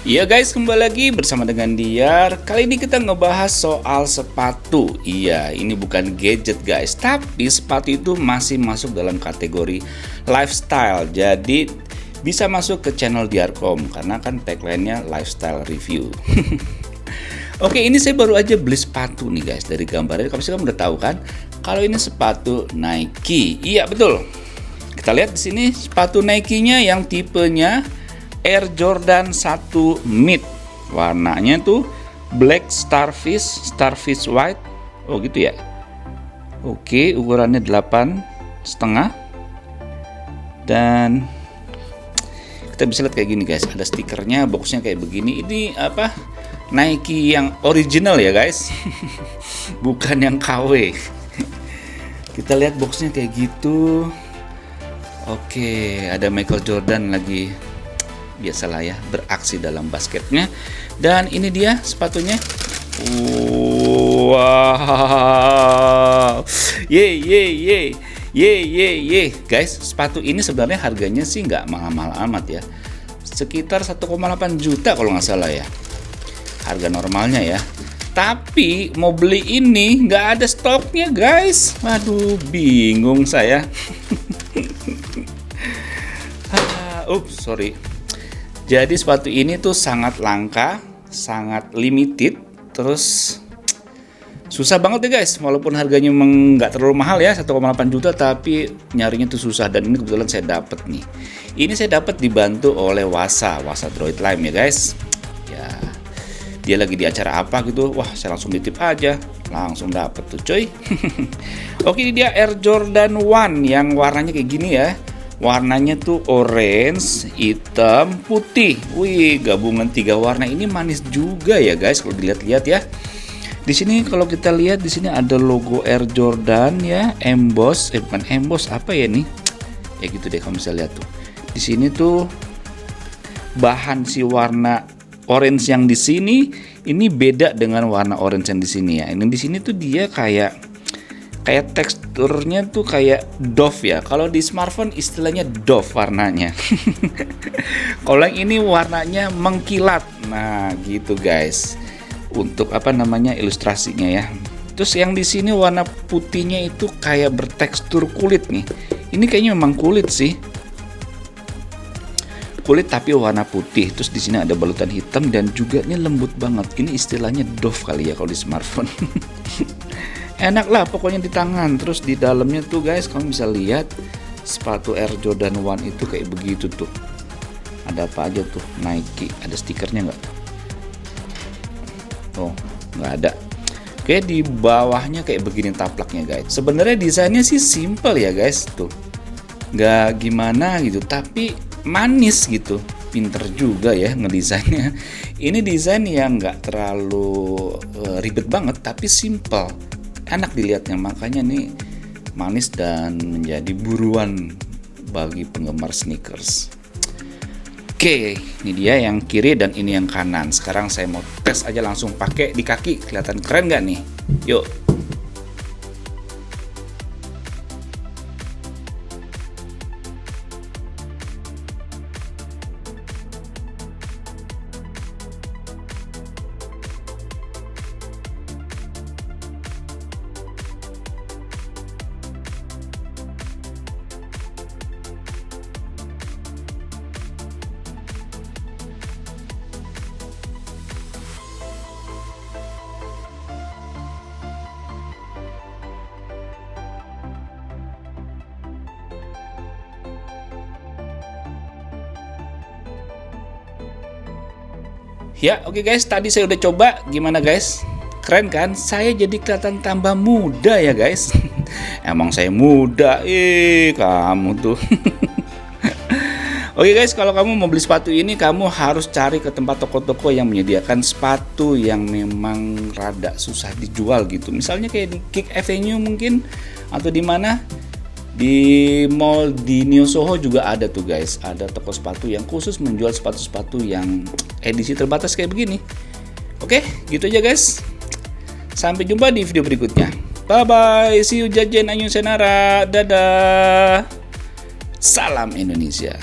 Iya guys, kembali lagi bersama dengan Diar. Kali ini kita ngebahas soal sepatu. Iya, ini bukan gadget guys, tapi sepatu itu masih masuk dalam kategori lifestyle. Jadi bisa masuk ke channel Diarcom karena kan tagline-nya lifestyle review. Oke, ini saya baru aja beli sepatu nih guys. Dari gambarnya kamu udah tahu kan kalau ini sepatu Nike. Iya betul. Kita lihat di sini sepatu Nike-nya yang tipenya Air Jordan 1 Mid. Warnanya tuh black starfish white. Oh gitu ya. Oke, ukurannya 8,5. Dan kita bisa lihat kayak gini guys. Ada stikernya, boxnya kayak begini. Ini apa? Nike yang original ya guys. Bukan yang KW. Kita lihat boxnya kayak gitu. Oke, ada Michael Jordan lagi, biasalah ya, beraksi dalam basketnya. Dan ini dia sepatunya. Wow, ye guys, sepatu ini sebenarnya harganya sih nggak mahal-mahal amat ya, sekitar 1,8 juta kalau nggak salah ya, harga normalnya ya. Tapi mau beli ini nggak ada stoknya guys. Waduh, bingung saya. Sorry. Jadi sepatu ini tuh sangat langka, sangat limited, terus susah banget ya guys. Walaupun harganya memang nggak terlalu mahal ya, 1,8 juta, tapi nyarinya tuh susah. Dan ini kebetulan saya dapat nih. Ini saya dapat dibantu oleh Wasa Droid Lime ya guys. Ya, dia lagi di acara apa gitu. Wah, saya langsung nitip aja, langsung dapet tuh coy. Oke, ini dia Air Jordan 1 yang warnanya kayak gini ya. Warnanya tuh orange, hitam, putih. Wih, gabungan 3 warna ini manis juga ya guys kalau dilihat-lihat ya. Di sini kalau kita lihat di sini ada logo Air Jordan ya, emboss, bukan emboss, apa ya nih? Ya gitu deh kalau bisa lihat tuh. Di sini tuh bahan si warna orange yang di sini ini beda dengan warna orange yang di sini ya. Ini di sini tuh dia kayak teksturnya tuh kayak doff ya. Kalau di smartphone istilahnya doff warnanya. Kalau yang ini warnanya mengkilat. Nah, gitu guys. Untuk apa namanya ilustrasinya ya. Terus yang di sini warna putihnya itu kayak bertekstur kulit nih. Ini kayaknya memang kulit sih. Kulit tapi warna putih. Terus di sini ada balutan hitam dan juga ini lembut banget. Ini istilahnya doff kali ya kalau di smartphone. Enak lah pokoknya di tangan. Terus di dalamnya tuh guys, kamu bisa lihat sepatu Air Jordan 1 itu kayak begitu tuh. Ada apa aja tuh? Nike. Ada stikernya nggak? Oh, nggak ada. Oke, di bawahnya kayak begini taplaknya guys. Sebenarnya desainnya sih simple ya guys tuh. Nggak gimana gitu, tapi manis gitu. Pinter juga ya ngedesainnya. Ini desain yang nggak terlalu ribet banget, tapi simple. Enak dilihatnya, makanya nih manis dan menjadi buruan bagi penggemar sneakers. Oke, ini dia yang kiri dan ini yang kanan. Sekarang saya mau tes aja langsung pakai di kaki. Kelihatan keren nggak nih? Yuk. Ya, oke guys, tadi saya udah coba, gimana guys? Keren kan? Saya jadi kelihatan tambah muda ya guys. Emang saya muda, kamu tuh. Oke guys, kalau kamu mau beli sepatu ini, kamu harus cari ke tempat toko-toko yang menyediakan sepatu yang memang rada susah dijual gitu. Misalnya kayak di Kick Avenue mungkin, atau di mana? Di mall di Neo Soho juga ada tuh guys, ada toko sepatu yang khusus menjual sepatu-sepatu yang edisi terbatas kayak begini. Oke, gitu aja guys. Sampai jumpa di video berikutnya. Bye bye, see you jajan anyun senara, dadah. Salam Indonesia.